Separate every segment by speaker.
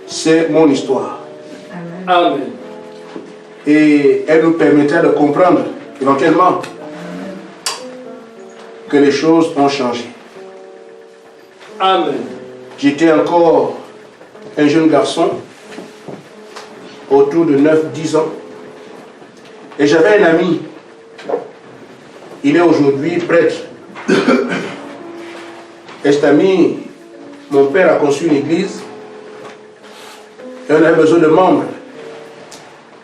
Speaker 1: C'est mon histoire.
Speaker 2: Amen.
Speaker 1: Et elle nous permettra de comprendre éventuellement que les choses ont changé.
Speaker 2: Amen.
Speaker 1: J'étais encore un jeune garçon, autour de 9-10 ans, et j'avais un ami. Il est aujourd'hui prêtre. Et cet ami, mon père a conçu une église, et on avait besoin de membres.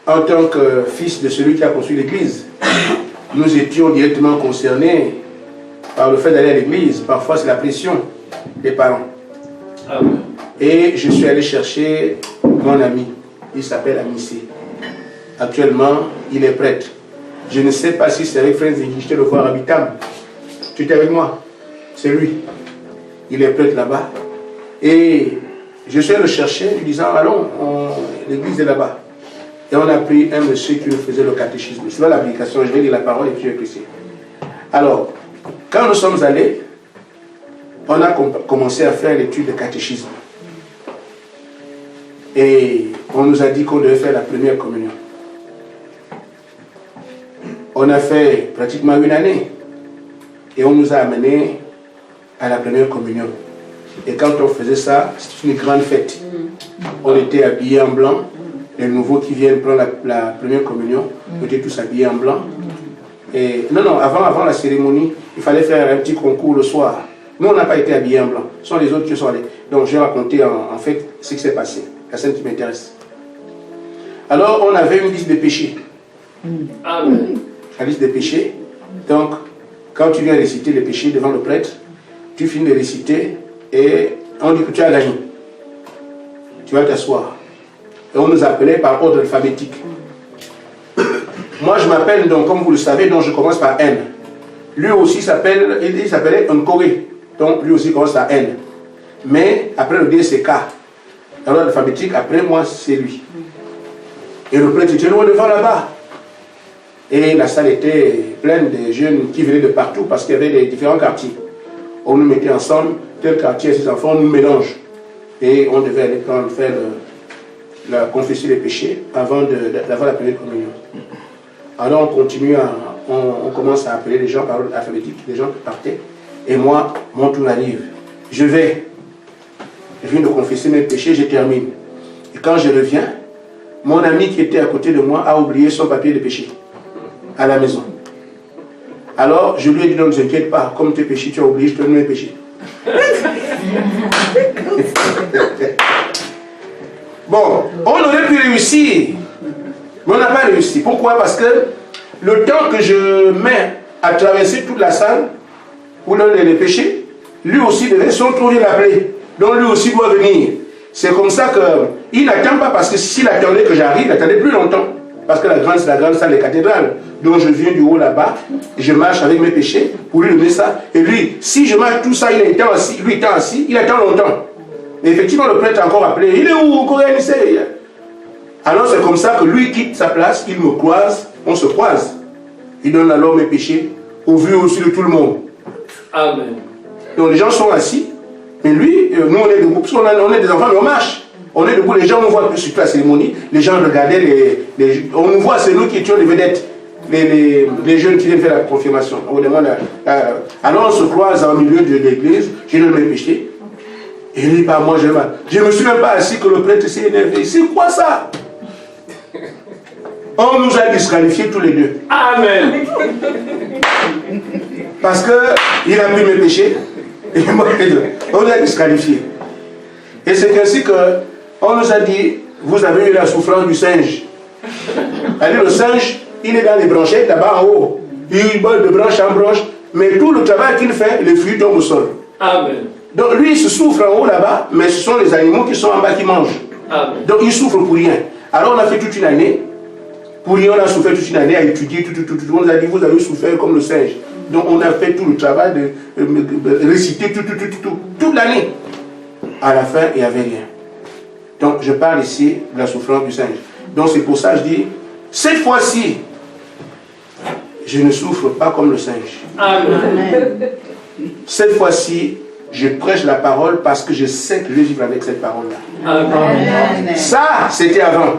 Speaker 1: En tant que fils de celui qui a construit l'église, nous étions directement concernés par le fait d'aller à l'église. Parfois, c'est la pression des parents.
Speaker 2: Amen.
Speaker 1: Et je suis allé chercher mon ami. Il s'appelle Amissé. Actuellement, il est prêtre. Je ne sais pas si c'est avec Frère Zingishte le voir à Bitam. Tu étais avec moi? C'est lui. Il est prêtre là-bas. Et je suis allé le chercher, lui disant, allons, l'église est là-bas. Et on a pris un monsieur qui nous faisait le catéchisme. C'est là l'application, je vais lire la parole et puis je vais préciser. Alors, quand nous sommes allés, on a commencé à faire l'étude de catéchisme. Et on nous a dit qu'on devait faire la première communion. On a fait pratiquement une année. Et on nous a amenés à la première communion. Et quand on faisait ça, c'était une grande fête. On était habillés en blanc. Les nouveaux qui viennent prendre la première communion, on était tous habillés en blanc. Et non, avant la cérémonie, il fallait faire un petit concours le soir. Nous, on n'a pas été habillés en blanc. Ce sont les autres qui sont allés. Donc, je vais raconter en fait ce qui s'est passé. La scène qui m'intéresse. Alors, on avait une liste de péchés.
Speaker 2: Amen.
Speaker 1: La liste des péchés. Donc, quand tu viens réciter les péchés devant le prêtre, tu finis de réciter et on dit que tu as gagné. Tu vas t'asseoir. Et on nous appelait par ordre alphabétique. Moi, je m'appelle, donc, comme vous le savez, donc je commence par N. Lui aussi il s'appelait Nkoré. Donc, lui aussi commence par N. Mais après le D, c'est K. Alors, l'alphabétique, après moi, c'est lui. Et le prêtre était loin devant là-bas. Et la salle était pleine de jeunes qui venaient de partout parce qu'il y avait des différents quartiers. On nous mettait ensemble, tel quartier, ces enfants, on nous mélange. Et on devait aller faire confesser les péchés avant la première communion. Alors on continue, on commence à appeler les gens par ordre alphabétique, les gens qui partaient. Et moi, mon tour arrive. Je viens de confesser mes péchés, je termine. Et quand je reviens, mon ami qui était à côté de moi a oublié son papier de péché à la maison. Alors je lui ai dit, non, ne t'inquiète pas, comme tes péchés, tu as oublié, je te donne mes péchés. Bon, on aurait pu réussir, mais on n'a pas réussi. Pourquoi? Parce que le temps que je mets à traverser toute la salle pour donner les péchés, lui aussi devait se retrouver l'appeler. Donc lui aussi doit venir. C'est comme ça qu'il n'attend pas, parce que s'il attendait que j'arrive, il attendait plus longtemps. Parce que c'est la grande salle des cathédrales. Donc je viens du haut là-bas, et je marche avec mes péchés pour lui donner ça. Et lui, si je marche tout ça, il est assis, lui étant assis, il attend longtemps. Et effectivement, le prêtre a encore appelé. Il est où encore? Alors c'est comme ça que lui quitte sa place, il me croise, on se croise. Il donne alors mes péchés au vu aussi de tout le monde. Amen. Donc les gens sont assis, mais lui, nous on est debout, parce qu'on est des enfants, mais on marche. On est debout, les gens nous voient surtout la cérémonie, les gens regardaient, on nous voit, c'est nous qui étions les vedettes, les jeunes qui viennent faire la confirmation. On demande alors on se croise en milieu de l'église, j'ai donné mes péchés. Et lui, par moi, je ne me suis même pas assis que le prêtre s'est énervé. C'est quoi ça? On nous a disqualifiés tous les deux. Amen. Parce qu'il a pris mes péchés. Et moi, on nous a disqualifiés. Et c'est ainsi qu'on nous a dit, vous avez eu la souffrance du singe. Alors le singe, il est dans les branchettes là-bas en haut. Il vole de branche en branche. Mais tout le travail qu'il fait, les fruits tombent au sol. Amen. Donc lui, il se souffre en haut là-bas, mais ce sont les animaux qui sont en bas qui mangent. Amen. Donc il souffre pour rien. Alors on a fait toute une année. Pour rien, on a souffert toute une année à étudier tout. On nous a dit, vous avez souffert comme le singe. Donc on a fait tout le travail de réciter toute l'année. À la fin, il n'y avait rien. Donc je parle ici de la souffrance du singe. Donc c'est pour ça que je dis, cette fois-ci, je ne souffre pas comme le singe. Amen. Cette fois-ci, Je prêche la parole parce que je sais que je vais vivre avec cette parole-là.
Speaker 2: Amen.
Speaker 1: Ça, c'était avant.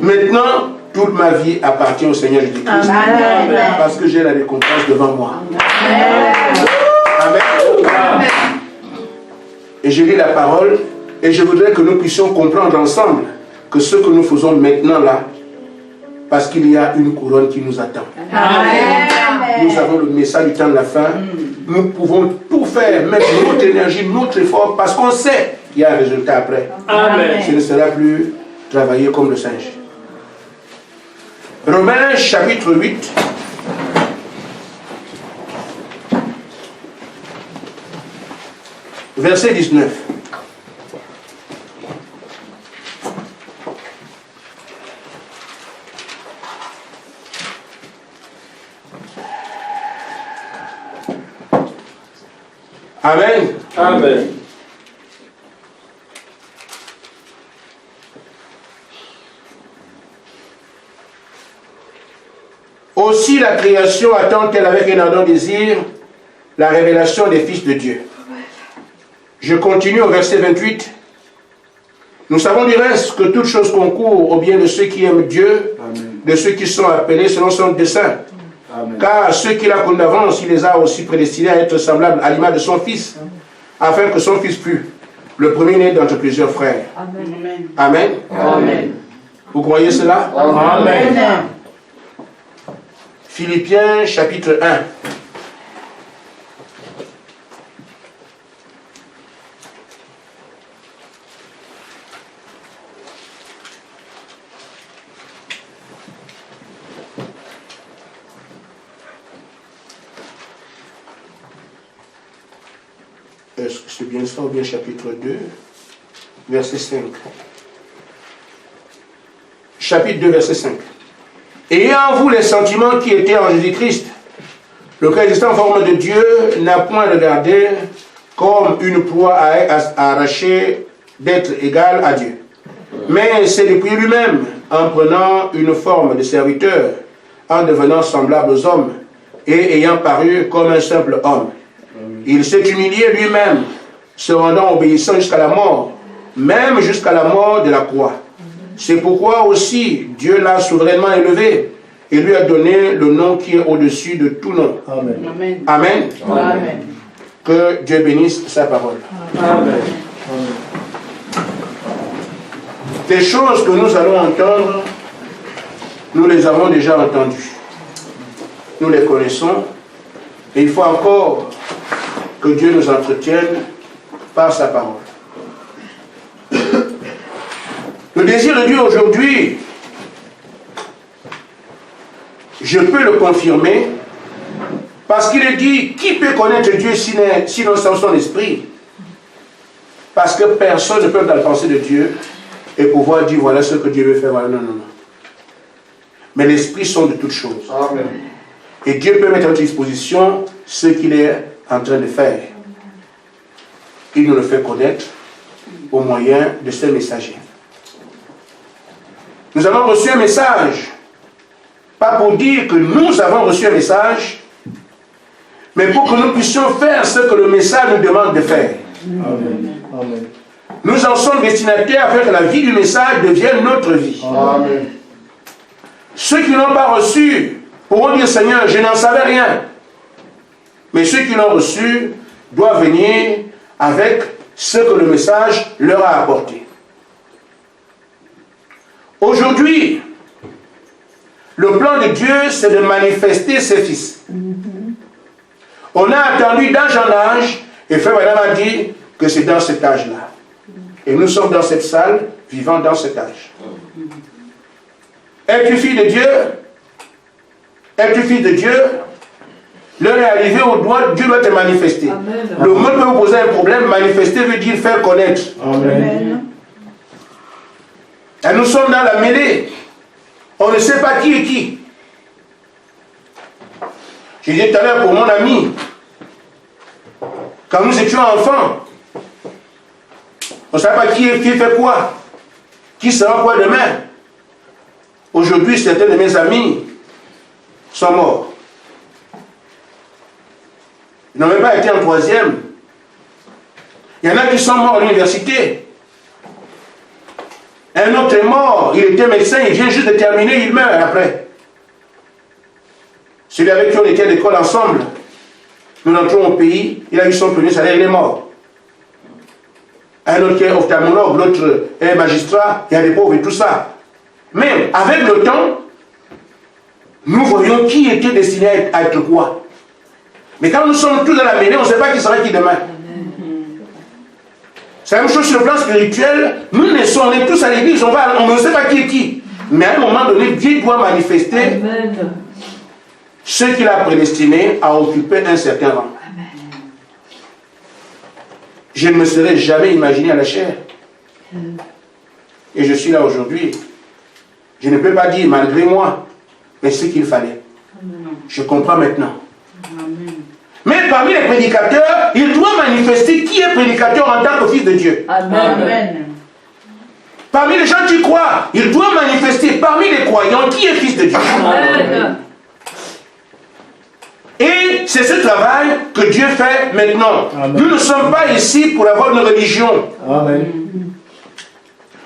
Speaker 1: Maintenant, toute ma vie appartient au Seigneur Jésus-Christ. Parce que j'ai la récompense devant moi. Amen. Et je lis la parole et je voudrais que nous puissions comprendre ensemble que ce que nous faisons maintenant là, parce qu'il y a une couronne qui nous attend.
Speaker 3: Amen.
Speaker 1: Nous avons le message du temps de la fin. Nous pouvons tout faire, mettre notre énergie, notre effort, parce qu'on sait qu'il y a un résultat après.
Speaker 2: Amen.
Speaker 1: Ce ne sera plus travailler comme le singe. Romains chapitre 8. Verset 19. Amen.
Speaker 2: Amen.
Speaker 1: Aussi la création attend-elle avec un ardent désir la révélation des fils de Dieu. Je continue au verset 28. Nous savons du reste que toute chose concourt au bien de ceux qui aiment Dieu, de ceux qui sont appelés selon son dessein. Car ceux qu'il a connus d'avance, il les a aussi prédestinés à être semblables à l'image de son Fils, afin que son Fils fût le premier-né d'entre plusieurs frères.
Speaker 3: Amen.
Speaker 1: Amen.
Speaker 2: Amen.
Speaker 1: Vous croyez cela?
Speaker 2: Amen.
Speaker 1: Philippiens chapitre 1. Est-ce que c'est bien ça ou bien chapitre 2, verset 5. Chapitre 2, verset 5. Ayez en vous les sentiments qui étaient en Jésus-Christ, lequel existant en forme de Dieu n'a point regardé comme une proie à arracher d'être égal à Dieu. Mais c'est depuis lui-même, en prenant une forme de serviteur, en devenant semblable aux hommes, et ayant paru comme un simple homme. Il s'est humilié lui-même, se rendant obéissant jusqu'à la mort, même jusqu'à la mort de la croix. C'est pourquoi aussi Dieu l'a souverainement élevé et lui a donné le nom qui est au-dessus de tout nom.
Speaker 3: Amen.
Speaker 1: Amen.
Speaker 3: Amen.
Speaker 1: Que Dieu bénisse sa parole.
Speaker 2: Amen.
Speaker 1: Des choses que nous allons entendre, nous les avons déjà entendues. Nous les connaissons. Et il faut encore que Dieu nous entretienne par sa parole. Le désir de Dieu aujourd'hui, je peux le confirmer, parce qu'il est dit, qui peut connaître Dieu sinon son esprit? Parce que personne ne peut dans la pensée de Dieu et pouvoir dire, voilà ce que Dieu veut faire. Voilà. Non, non, non. Mais l'esprit sont de toutes choses.
Speaker 2: Amen.
Speaker 1: Et Dieu peut mettre à notre disposition ce qu'il est en train de faire. Il nous le fait connaître au moyen de ses messagers. Nous avons reçu un message, pas pour dire que nous avons reçu un message, mais pour que nous puissions faire ce que le message nous demande de faire.
Speaker 2: Amen. Amen.
Speaker 1: Nous en sommes destinataires afin que la vie du message devienne notre vie.
Speaker 2: Amen.
Speaker 1: Ceux qui n'ont pas reçu pourront dire, Seigneur, je n'en savais rien. Mais ceux qui l'ont reçu doivent venir avec ce que le message leur a apporté. Aujourd'hui, le plan de Dieu, c'est de manifester ses fils. On a attendu d'âge en âge, et Frère Madame a dit que c'est dans cet âge-là. Et nous sommes dans cette salle, vivant dans cet âge. Es-tu fille de Dieu? Es-tu fille de Dieu? L'heure est arrivée où Dieu doit te manifester.
Speaker 3: Amen.
Speaker 1: Le monde peut vous poser un problème, manifester veut dire faire connaître.
Speaker 2: Amen.
Speaker 1: Et nous sommes dans la mêlée. On ne sait pas qui est qui. J'ai dit tout à l'heure pour mon ami, quand nous étions enfants, on ne savait pas qui fait quoi, qui sera quoi demain. Aujourd'hui, certains de mes amis sont morts. Ils n'ont même pas été en troisième. Il y en a qui sont morts à l'université. Un autre est mort, il était médecin, il vient juste de terminer, il meurt après. Celui avec qui on était à l'école ensemble, nous entrons au pays, il a eu son premier salaire, il est mort. Un autre qui est ophtalmologue, l'autre est magistrat, il y a des pauvres et tout ça. Mais avec le temps, nous voyons qui était destiné à être quoi. Mais quand nous sommes tous dans la mêlée, on ne sait pas qui sera qui demain. C'est la même chose sur le plan spirituel. Nous naissons, on est tous à l'église, on ne sait pas qui est qui. Mais à un moment donné, Dieu doit manifester ceux qu'il a prédestinés à occuper un certain rang. Je ne me serais jamais imaginé à la chair. Et je suis là aujourd'hui. Je ne peux pas dire malgré moi, mais ce qu'il fallait. Je comprends maintenant. Mais parmi les prédicateurs, il doit manifester qui est prédicateur en tant que fils de Dieu.
Speaker 3: Amen.
Speaker 1: Parmi les gens qui croient, il doit manifester parmi les croyants qui est fils de Dieu.
Speaker 3: Amen.
Speaker 1: Et c'est ce travail que Dieu fait maintenant.
Speaker 2: Amen.
Speaker 1: Nous ne sommes pas ici pour avoir une religion.
Speaker 2: Amen.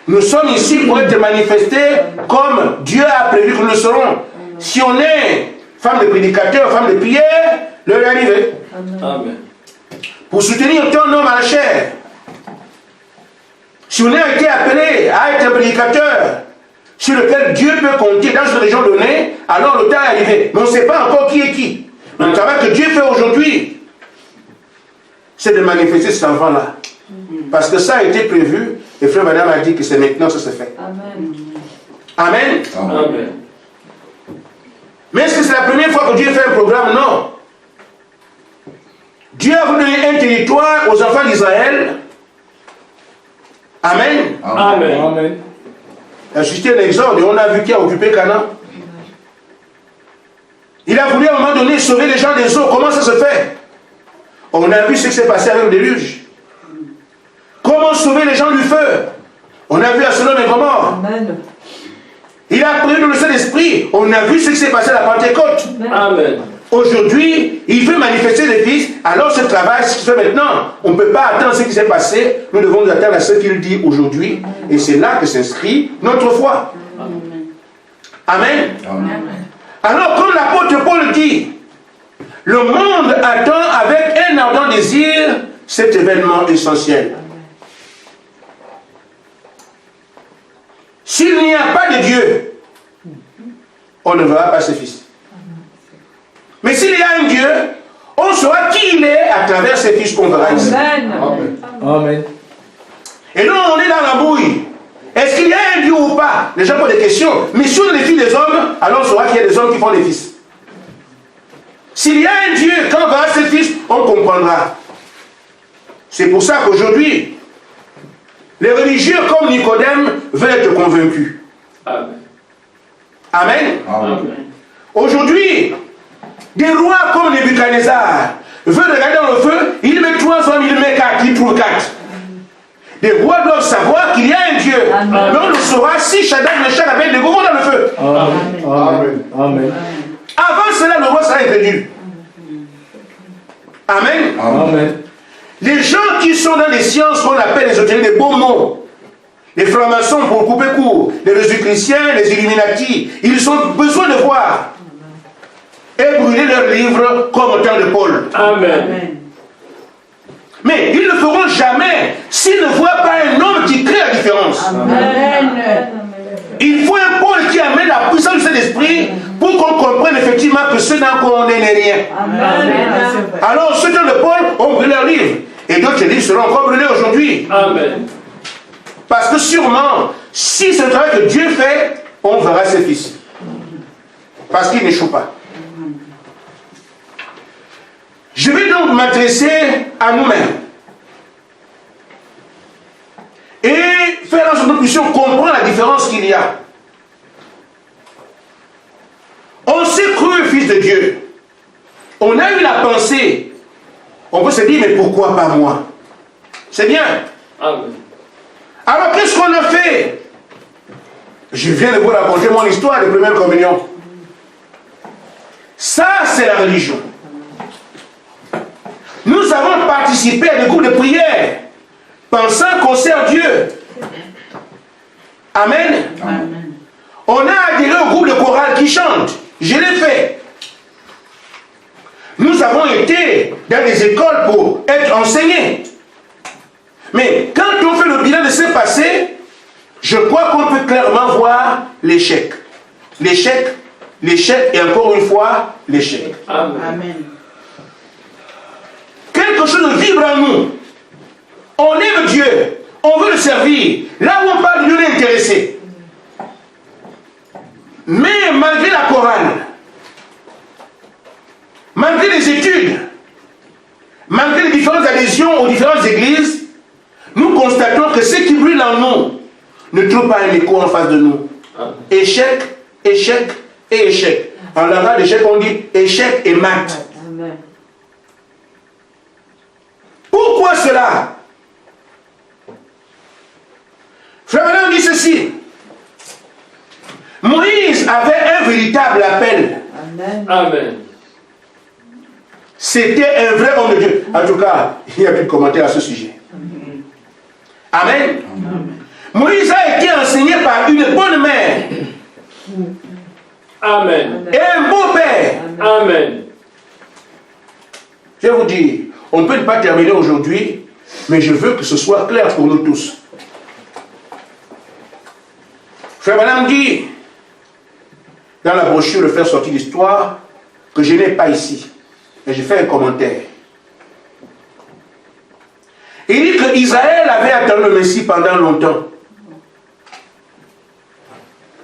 Speaker 1: Nous sommes ici pour être manifestés comme Dieu a prévu que nous le serons. Si on est femme de prédicateur, femme de prière, l'heure est arrivée.
Speaker 2: Amen.
Speaker 1: Pour soutenir ton homme à la chair. Si on a été appelé à être un prédicateur sur lequel Dieu peut compter dans une région donnée, alors le temps est arrivé. Mais on ne sait pas encore qui est qui. Mais le travail que Dieu fait aujourd'hui, c'est de manifester cet enfant-là. Parce que ça a été prévu, et frère Madame a dit que c'est maintenant que ça se fait.
Speaker 3: Amen.
Speaker 1: Amen.
Speaker 2: Amen.
Speaker 1: Mais est-ce que c'est la première fois que Dieu fait un programme? Non. Dieu a voulu donner un territoire aux enfants d'Israël. Amen.
Speaker 2: Amen. Amen.
Speaker 1: Il a suscité un exode et on a vu qui a occupé Canaan. Il a voulu à un moment donné sauver les gens des eaux. Comment ça se fait? On a vu ce qui s'est passé avec le déluge. Comment sauver les gens du feu? On a vu à Sodome et Gomorrhe.
Speaker 3: Amen.
Speaker 1: Il a pris le Saint-Esprit. On a vu ce qui s'est passé à la Pentecôte.
Speaker 2: Amen.
Speaker 1: Aujourd'hui, il veut manifester les fils. Alors ce travail, ce qu'il fait maintenant, on ne peut pas attendre ce qui s'est passé. Nous devons nous attendre à ce qu'il dit aujourd'hui. Et c'est là que s'inscrit notre foi. Amen.
Speaker 2: Amen.
Speaker 1: Alors, comme l'apôtre Paul dit, le monde attend avec un ardent désir cet événement essentiel. S'il n'y a pas de Dieu, on ne verra pas ses fils. Mais s'il y a un Dieu, on saura qui il est à travers ses fils qu'on verra ici.
Speaker 2: Amen. Amen.
Speaker 1: Et nous, on est dans la bouille. Est-ce qu'il y a un Dieu ou pas? Les gens posent des questions. Mais si on est les filles des hommes, alors on saura qu'il y a des hommes qui font des fils. S'il y a un Dieu, quand on verra ses fils, on comprendra. C'est pour ça qu'aujourd'hui, les religieux comme Nicodème veulent être convaincus.
Speaker 2: Amen.
Speaker 1: Amen.
Speaker 2: Amen.
Speaker 1: Aujourd'hui, des rois comme Nebuchadnezzar veulent regarder dans le feu, il met 3 hommes, il met 4, il trouve 4. Les rois doivent savoir qu'il y a un Dieu.
Speaker 3: Amen.
Speaker 1: Mais on le saura si Shadrach, Meshach, Abednego vont dans le feu.
Speaker 2: Amen. Amen. Amen.
Speaker 1: Avant cela, le roi sera incrédule. Amen.
Speaker 2: Amen.
Speaker 1: Les gens qui sont dans les sciences qu'on appelle les hôteliers, les beaux mots, les francs-maçons pour couper court, les Rosicruciens, les Illuminati, ils ont besoin de voir et brûler leurs livres comme au temps de Paul.
Speaker 2: Amen.
Speaker 1: Mais ils ne le feront jamais s'ils ne voient pas un homme qui crée la différence.
Speaker 3: Amen.
Speaker 1: Il faut un Paul qui amène la puissance de cet esprit pour qu'on comprenne effectivement que ce dans quoi on n'est rien.
Speaker 3: Amen.
Speaker 1: Alors ceux de Paul ont brûlé leurs livres. Et d'autres livres seront encore brûlés aujourd'hui.
Speaker 2: Amen.
Speaker 1: Parce que sûrement, si c'est le travail que Dieu fait, on verra ses fils. Parce qu'ils n'échouent pas. Je vais donc m'adresser à nous-mêmes. Et faire en sorte que nous puissions comprendre la différence qu'il y a. On s'est cru fils de Dieu. On a eu la pensée. On peut se dire, mais pourquoi pas moi? C'est bien.
Speaker 2: Amen.
Speaker 1: Alors qu'est-ce qu'on a fait? Je viens de vous raconter mon histoire de première communion. Ça, c'est la religion. Nous avons participé à des groupes de prière. pensant qu'on sert Dieu. Amen.
Speaker 3: Amen.
Speaker 1: On a adhéré au groupe de chorale qui chante. Je l'ai fait. Nous avons été dans des écoles pour être enseignés. Mais quand on fait le bilan de ce passé, je crois qu'on peut clairement voir l'échec. L'échec, l'échec et encore une fois, l'échec.
Speaker 2: Amen.
Speaker 3: Amen.
Speaker 1: Quelque chose vibre en nous. On aime Dieu. On veut le servir. Là où on parle de Dieu, on est intéressé. Mais malgré la chorale, malgré les études, malgré les différentes adhésions aux différentes églises, nous constatons que ce qui brûle en nous ne trouve pas un écho en face de nous. Échec, échec et échec. En langage d'échec, on dit échec et mat.
Speaker 3: Amen.
Speaker 1: Pourquoi cela? Frère Branham dit ceci. Moïse avait un véritable appel.
Speaker 3: Amen.
Speaker 2: Amen.
Speaker 1: C'était un vrai homme de Dieu. En tout cas, il n'y a plus de commentaire à ce sujet. Amen. Moïse a été enseigné par une bonne mère
Speaker 2: Amen.
Speaker 1: et un beau père.
Speaker 2: Amen.
Speaker 1: Je vais vous dire, on ne peut pas terminer aujourd'hui, mais je veux que ce soit clair pour nous tous. Frère Branham dit, dans la brochure, le faire sortir d'histoire, que je n'ai pas ici. Et j'ai fait un commentaire. Il dit que Israël avait attendu le Messie pendant longtemps.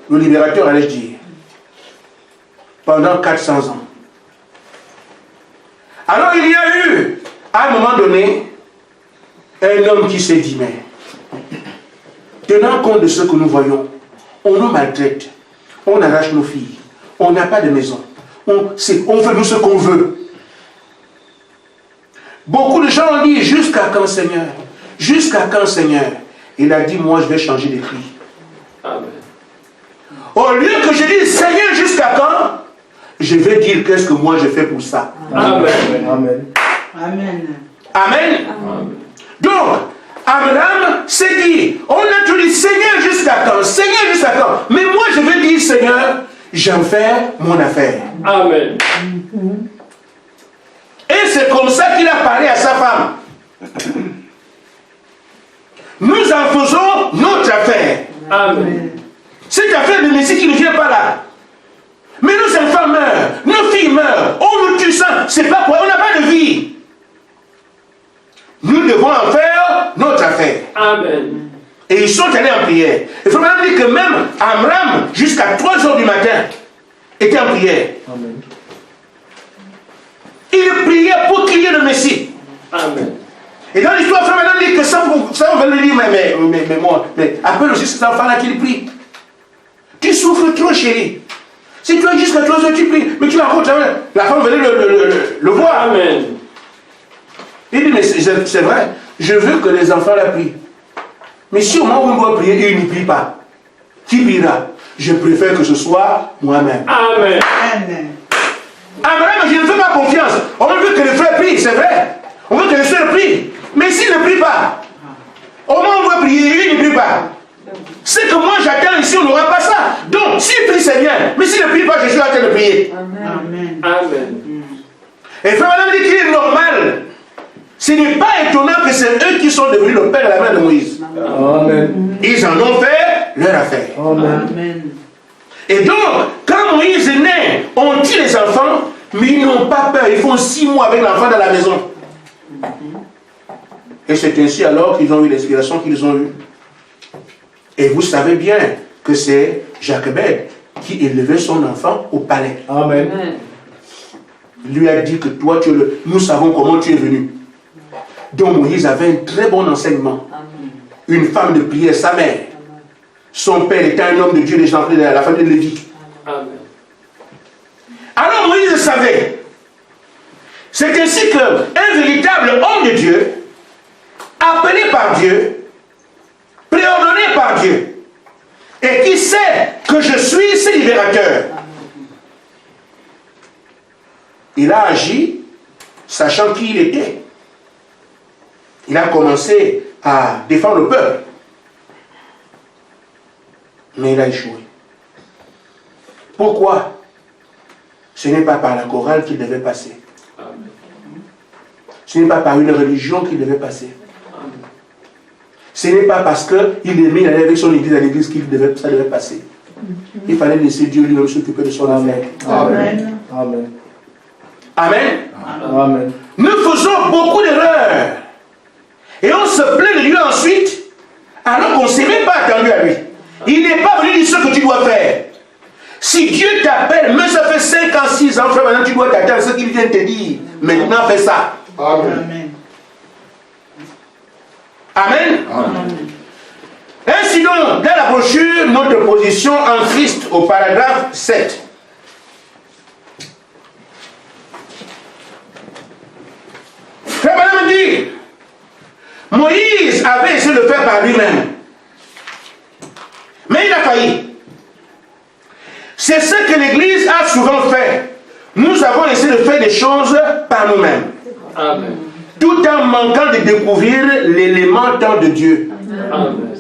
Speaker 1: Le libérateur, allais-je dire. Pendant 400 ans. Alors il y a eu, à un moment donné, un homme qui s'est dit, mais, tenant compte de ce que nous voyons, on nous maltraite, on arrache nos filles, on n'a pas de maison, on fait nous ce qu'on veut. Beaucoup de gens ont dit, jusqu'à quand Seigneur? Jusqu'à quand Seigneur? Il a dit, moi je vais changer de cri.
Speaker 2: Amen.
Speaker 1: Au lieu que je dise, Seigneur, jusqu'à quand? Je vais dire, qu'est-ce que moi je fais pour ça?
Speaker 2: Amen.
Speaker 3: Amen.
Speaker 1: Amen.
Speaker 2: Amen.
Speaker 1: Donc, Abraham s'est dit, on a tout dit, Seigneur, jusqu'à quand? Seigneur, jusqu'à quand? Mais moi je vais dire, Seigneur, j'en fais mon affaire.
Speaker 2: Amen.
Speaker 1: Et c'est comme ça qu'il a parlé à sa femme. Nous en faisons notre affaire.
Speaker 2: Amen.
Speaker 1: Cette affaire de Messie qui ne vient pas là. Mais nos enfants meurent, nos filles meurent, on nous tue ça, c'est pas quoi, on n'a pas de vie. Nous devons en faire notre affaire.
Speaker 2: Amen.
Speaker 1: Et ils sont allés en prière. Il faut même dire que même Amram, jusqu'à 3 h du matin, était en prière.
Speaker 2: Amen.
Speaker 1: Il priait pour crier le Messie.
Speaker 2: Amen.
Speaker 1: Et dans l'histoire, frère, maintenant dit que ça on va le dire, mais moi, mais appelle aussi cet enfant-là qui prie. Tu souffres trop, chérie. Si tu es jusqu'à 3 h, tu pries, mais tu vas encore travailler. La femme venait le voir.
Speaker 2: Amen.
Speaker 1: Il dit, mais c'est vrai, je veux que les enfants la prient. Mais si au moment où on doit prier, il ne prie pas, qui priera? Je préfère que ce soit moi-même.
Speaker 2: Amen.
Speaker 3: Amen.
Speaker 1: Abraham, je ne fais pas confiance. On veut que les frères prient, c'est vrai. On veut que les sœurs prient. Mais s'ils ne prient pas, au moment où on doit prier, ils ne prient pas. C'est que moi j'attends ici, on n'aura pas ça. Donc, s'il prie, c'est bien. Mais s'il ne prie pas, je suis en train de prier.
Speaker 3: Amen.
Speaker 2: Amen.
Speaker 1: Et frère Madame dit qu'il est normal. Ce n'est pas étonnant que c'est eux qui sont devenus le père et la mère de Moïse.
Speaker 2: Amen.
Speaker 1: Ils en ont fait leur affaire.
Speaker 3: Amen.
Speaker 1: Et donc, quand Moïse est né, on tue les enfants, mais ils n'ont pas peur. Ils font 6 mois avec l'enfant dans la maison. Et c'est ainsi alors qu'ils ont eu l'inspiration qu'ils ont eue. Et vous savez bien que c'est Jochebed qui élevait son enfant au palais.
Speaker 2: Amen.
Speaker 1: Il lui a dit que toi, nous savons comment tu es venu. Donc Moïse avait un très bon enseignement. Une femme de prière, sa mère. Son père était un homme de Dieu, de la famille de Lévi.
Speaker 2: Amen.
Speaker 1: Alors Moïse savait. C'est ainsi qu'un véritable homme de Dieu, appelé par Dieu, préordonné par Dieu, et qui sait que je suis ses libérateurs, il a agi sachant qui il était. Il a commencé à défendre le peuple. Mais il a échoué. Pourquoi? Ce n'est pas par la chorale qu'il devait passer. Ce n'est pas par une religion qu'il devait passer. Ce n'est pas parce qu'il aimait aller avec son église à l'église ça devait passer. Il fallait laisser Dieu lui-même s'occuper de son affaire.
Speaker 2: Amen. Amen.
Speaker 1: Amen.
Speaker 2: Amen.
Speaker 1: Nous faisons beaucoup d'erreurs. Et on se plaint de Dieu ensuite, alors qu'on ne s'est même pas attendu à lui. Il n'est pas venu dire ce que tu dois faire. Si Dieu t'appelle, mais ça fait 5 ans, 6 ans, frère, maintenant tu dois t'attendre ce qu'il vient te dire. Maintenant fais ça.
Speaker 3: Amen.
Speaker 1: Amen.
Speaker 3: Amen.
Speaker 1: Ainsi donc, dans la brochure, notre position en Christ, au paragraphe 7. Frère Branham dit, Moïse avait essayé de le faire par lui-même. Mais il a failli. C'est ce que l'Église a souvent fait. Nous avons essayé de faire des choses par nous-mêmes.
Speaker 2: Amen.
Speaker 1: Tout en manquant de découvrir l'élément temps de Dieu.
Speaker 2: Amen.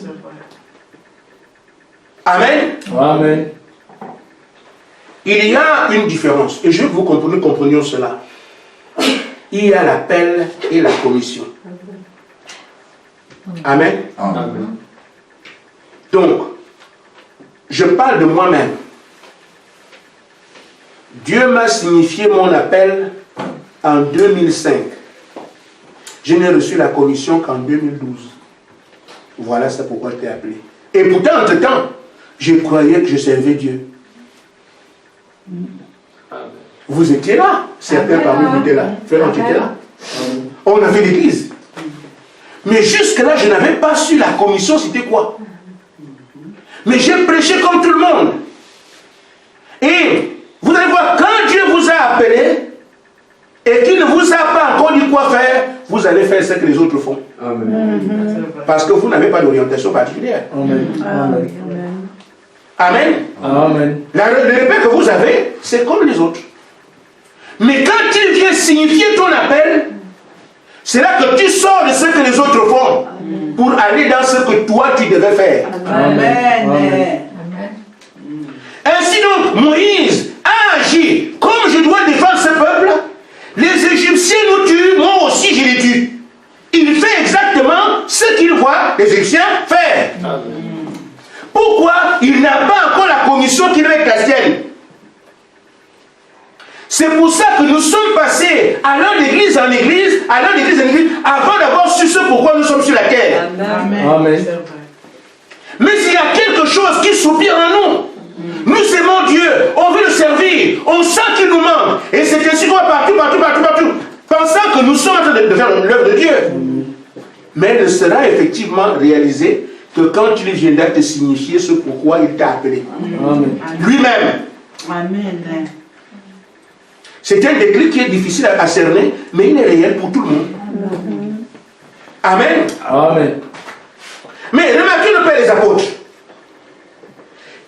Speaker 1: Amen.
Speaker 2: Amen.
Speaker 1: Il y a une différence. Et je veux que vous comprenions cela. Il y a l'appel et la commission. Amen.
Speaker 2: Amen.
Speaker 1: Donc, je parle de moi-même. Dieu m'a signifié mon appel en 2005. Je n'ai reçu la commission qu'en 2012. Voilà, c'est pourquoi je t'ai appelé. Et pourtant, entre-temps, je croyais que je servais Dieu. Vous étiez là. Certains parmi vous étaient là. Frère, on était là. On avait l'église. Mais jusque-là, je n'avais pas su la commission, c'était quoi. Mais j'ai prêché comme tout le monde. Et vous allez voir, quand Dieu vous a appelé et qu'il ne vous a pas encore dit quoi faire, vous allez faire ce que les autres font.
Speaker 2: Amen.
Speaker 1: Parce que vous n'avez pas d'orientation particulière.
Speaker 2: Amen. Amen.
Speaker 1: Amen.
Speaker 2: Amen.
Speaker 1: Le repère que vous avez, c'est comme les autres. Mais quand il vient signifier ton appel, c'est là que tu sors de ce que les autres font pour aller dans ce que toi tu devais faire.
Speaker 3: Amen.
Speaker 2: Amen.
Speaker 1: Ainsi donc, Moïse a agi comme je dois défendre ce peuple. Les Égyptiens nous tuent, moi aussi je les tue. Il fait exactement ce qu'il voit les Égyptiens faire. Pourquoi il n'a pas encore la commission qu'il avait Castiel? C'est pour ça que nous sommes passés allant d'église en église, allant d'église en église, avant d'avoir su ce pourquoi nous sommes sur la terre.
Speaker 3: Amen.
Speaker 2: Amen.
Speaker 1: Mais il y a quelque chose qui soupire en nous. Nous aimons Dieu, on veut le servir, on sent qu'il nous manque. Et c'est ainsi qu'on va partout, pensant que nous sommes en train de faire l'œuvre de Dieu. Mais elle sera effectivement réalisée que quand il viendra te signifier ce pourquoi il t'a appelé.
Speaker 2: Amen.
Speaker 1: Lui-même.
Speaker 3: Amen.
Speaker 1: C'est un déclic qui est difficile à cerner, mais il est réel pour tout le monde. Amen.
Speaker 2: Amen.
Speaker 1: Mais remarquez le Père des apôtres.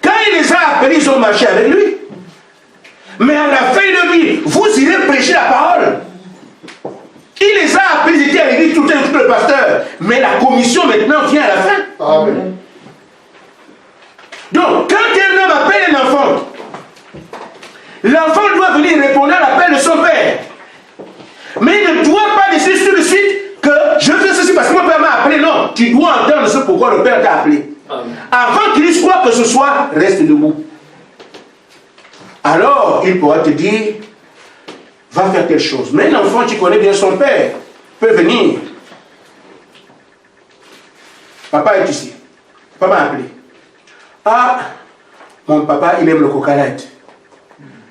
Speaker 1: Quand il les a appelés, ils ont marché avec lui. Mais à la fin de lui, vous irez prêcher la parole. Il les a appelés, ils étaient à l'église tout le pasteur. Mais la commission maintenant vient à la fin.
Speaker 2: Amen.
Speaker 1: Donc, quand un homme appelle un enfant, l'enfant doit venir répondre à l'appel de son père. Mais il ne doit pas décider tout de suite que je fais ceci parce que mon père m'a appelé. Non, tu dois entendre ce pourquoi le père t'a appelé.
Speaker 2: Amen.
Speaker 1: Avant qu'il dise quoi que ce soit, reste debout. Alors, il pourra te dire, va faire quelque chose. Mais l'enfant qui connaît bien son père peut venir. Papa est ici. Papa m'a appelé. Ah, mon papa, il aime le coca light.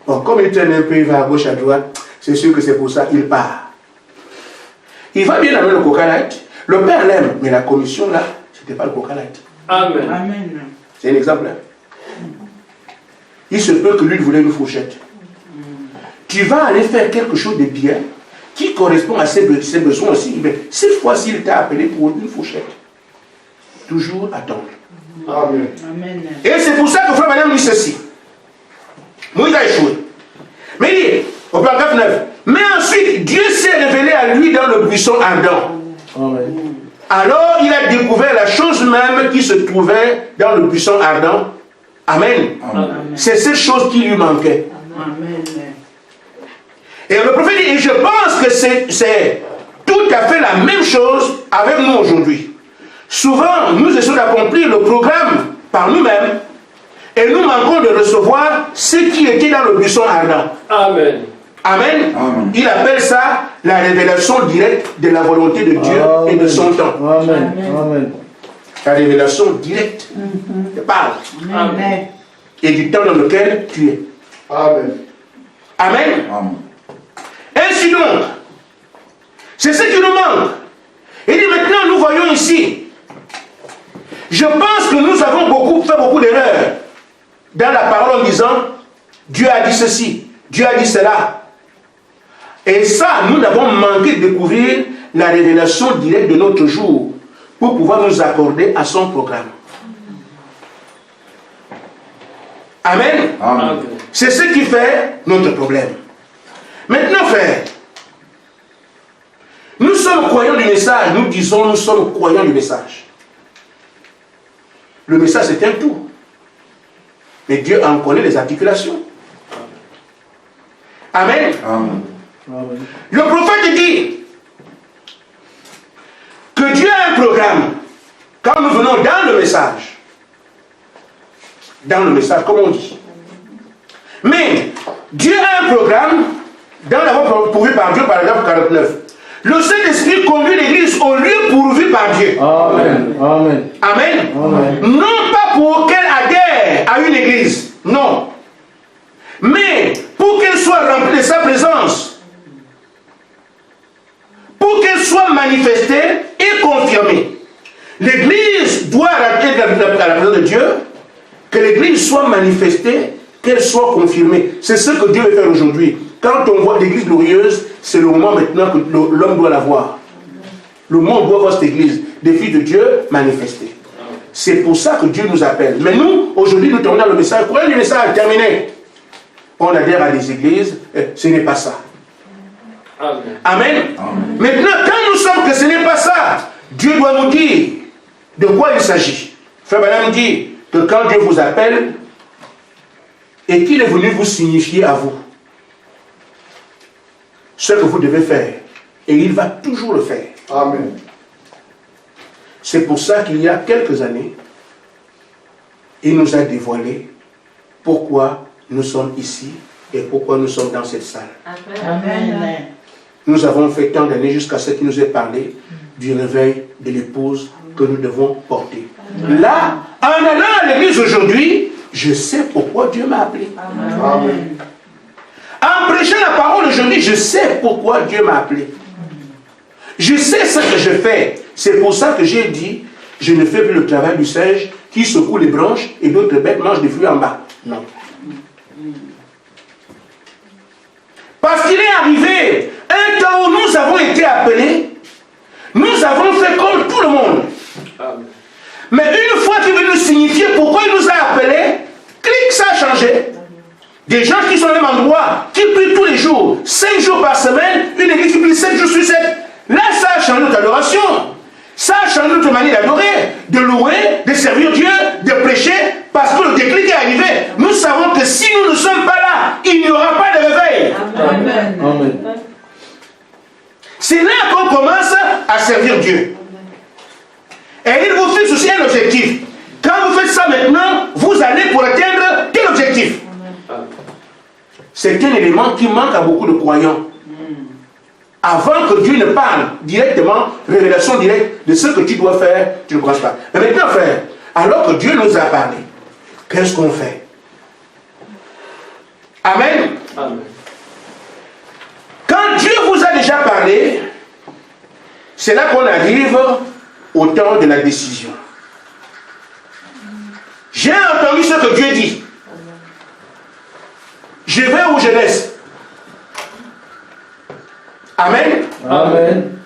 Speaker 1: Bon, comme il traîne un peu, il va à gauche, à droite, c'est sûr que c'est pour ça qu'il part. Il va bien amener le coca light. Le père l'aime, mais la commission là, c'était pas le coca light.
Speaker 2: Amen.
Speaker 3: Amen.
Speaker 1: C'est un exemple. Il se peut que lui voulait une fourchette. Tu vas aller faire quelque chose de bien qui correspond à ses besoins aussi. Mais cette fois-ci, il t'a appelé pour une fourchette. Toujours attendre.
Speaker 2: Amen.
Speaker 3: Amen.
Speaker 1: Et c'est pour ça que Frère Madame dit ceci. Moïse a échoué. Mais il dit, au paragraphe 9, mais ensuite, Dieu s'est révélé à lui dans le buisson ardent.
Speaker 2: Amen.
Speaker 1: Alors il a découvert la chose même qui se trouvait dans le buisson ardent. Amen.
Speaker 2: Amen.
Speaker 1: C'est cette chose qui lui manquait.
Speaker 3: Amen.
Speaker 1: Et le prophète dit, et je pense que c'est tout à fait la même chose avec nous aujourd'hui. Souvent, nous essayons d'accomplir le programme par nous-mêmes et nous manquons de recevoir ce qui était dans le buisson ardent.
Speaker 4: Amen.
Speaker 1: Amen.
Speaker 2: Amen.
Speaker 1: Il appelle ça la révélation directe de la volonté de Dieu et de son temps.
Speaker 2: Amen. Amen.
Speaker 1: La révélation directe de parole
Speaker 3: Amen.
Speaker 1: et du temps dans lequel tu es.
Speaker 2: Amen.
Speaker 1: Amen.
Speaker 2: Amen.
Speaker 1: Ainsi donc, c'est ce qui nous manque. Il dit maintenant, nous voyons ici. Je pense que nous avons fait beaucoup d'erreurs dans la parole en disant Dieu a dit ceci, Dieu a dit cela. Et ça, nous avons manqué de découvrir la révélation directe de notre jour pour pouvoir nous accorder à son programme. Amen.
Speaker 2: Amen.
Speaker 1: C'est ce qui fait notre problème. Maintenant, frère, nous sommes croyants du message. Nous disons, nous sommes croyants du message. Le message, c'est un tout. Mais Dieu en connaît les articulations. Amen.
Speaker 2: Amen.
Speaker 1: Le prophète dit que Dieu a un programme. Quand nous venons dans le message, comme on dit. Mais Dieu a un programme dans la voie pourvue par Dieu, paragraphe 49. Le Saint-Esprit conduit l'Église au lieu pourvu par Dieu.
Speaker 2: Amen. Amen.
Speaker 1: Amen.
Speaker 2: Amen.
Speaker 1: Non pas pour qu'elle adhère à une Église, non. Mais pour qu'elle soit remplie de sa présence. Pour qu'elle soit manifestée et confirmée. L'Église doit rentrer à la présence de Dieu, que l'Église soit manifestée, qu'elle soit confirmée. C'est ce que Dieu veut faire aujourd'hui. Quand on voit l'Église glorieuse, c'est le moment maintenant que l'homme doit la voir. Le monde doit voir cette Église, des filles de Dieu manifestées. C'est pour ça que Dieu nous appelle. Mais nous, aujourd'hui, nous tournons dans le message. Croyez le message, terminé. On adhère à des églises, ce n'est pas ça.
Speaker 4: Amen.
Speaker 1: Amen.
Speaker 2: Amen.
Speaker 1: Maintenant, quand nous sommes que ce n'est pas ça, Dieu doit nous dire de quoi il s'agit. Frère Branham dit que quand Dieu vous appelle et qu'il est venu vous signifier à vous ce que vous devez faire, et il va toujours le faire.
Speaker 2: Amen.
Speaker 1: C'est pour ça qu'il y a quelques années, il nous a dévoilé pourquoi nous sommes ici et pourquoi nous sommes dans cette salle.
Speaker 3: Amen.
Speaker 1: Nous avons fait tant d'années jusqu'à ce qu'il nous ait parlé du réveil de l'épouse que nous devons porter. Là, en allant à l'église aujourd'hui, je sais pourquoi Dieu m'a appelé.
Speaker 2: Amen.
Speaker 1: En prêchant la parole aujourd'hui, je sais pourquoi Dieu m'a appelé. Je sais ce que je fais. C'est pour ça que j'ai dit, je ne fais plus le travail du singe qui secoue les branches et d'autres bêtes mangent des fruits en bas. Non. Parce qu'il est arrivé un temps où nous avons été appelés, nous avons fait comme tout le monde.
Speaker 4: Amen.
Speaker 1: Mais une fois qu'il veut nous signifier pourquoi il nous a appelés, clic, ça a changé. Des gens qui sont au même endroit, qui prient tous les jours, 5 jours par semaine, une église qui prie 7 jours sur 7. Là, ça a changé notre adoration. Ça a changé notre manière d'adorer, de louer, de servir Dieu, de prêcher, parce que le déclic est arrivé. Nous savons que si nous ne sommes pas là, il n'y aura pas de réveil.
Speaker 3: Amen.
Speaker 2: Amen.
Speaker 1: C'est là qu'on commence à servir Dieu. Et il vous fixe aussi un objectif. Quand vous faites ça maintenant, vous allez pour atteindre quel objectif? C'est un élément qui manque à beaucoup de croyants. Avant que Dieu ne parle directement, révélation directe de ce que tu dois faire, tu ne crois pas. Mais maintenant, frère, alors que Dieu nous a parlé, qu'est-ce qu'on fait? Amen.
Speaker 4: Amen.
Speaker 1: Quand Dieu vous a déjà parlé, c'est là qu'on arrive au temps de la décision. J'ai entendu ce que Dieu dit. Je vais où je laisse. Amen.
Speaker 2: Amen.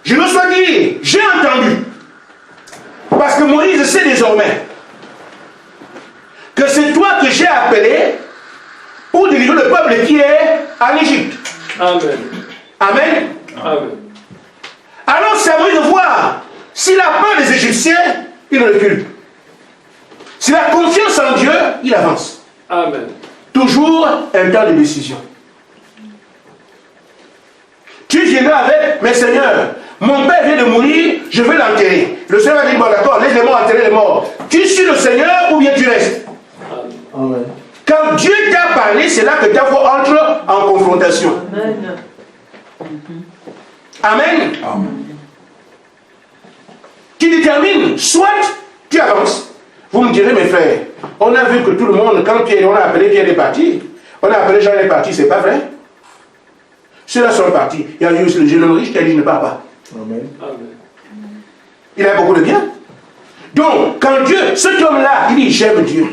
Speaker 1: Je reçois dire, j'ai entendu. Parce que Moïse sait désormais que c'est toi que j'ai appelé pour délivrer le peuple qui est en Égypte.
Speaker 4: Amen.
Speaker 1: Amen.
Speaker 4: Amen.
Speaker 1: Alors c'est à lui de voir. S'il a peur des Égyptiens, il recule. S'il a confiance en Dieu, il avance.
Speaker 4: Amen.
Speaker 1: Toujours un temps de décision. Tu viendras avec, mais Seigneur, mon père vient de mourir, je veux l'enterrer. Le Seigneur va dire, bon d'accord, laisse les morts enterrer les morts. Tu suis le Seigneur ou bien tu restes?
Speaker 2: Amen.
Speaker 1: Quand Dieu t'a parlé, c'est là que ta foi entre en confrontation.
Speaker 3: Amen.
Speaker 1: Amen.
Speaker 2: Amen.
Speaker 1: Tu détermines, soit tu avances. Vous me direz, mes frères, on a vu que tout le monde, quand Pierre, on a appelé Pierre est parti, on a appelé Jean est parti, c'est pas vrai? Ceux-là sont partis. Il y a eu le jeune homme riche qui a dit, je ne pars pas.
Speaker 2: Amen.
Speaker 4: Amen.
Speaker 1: Il a beaucoup de bien. Donc, quand Dieu, cet homme-là, il dit, j'aime Dieu.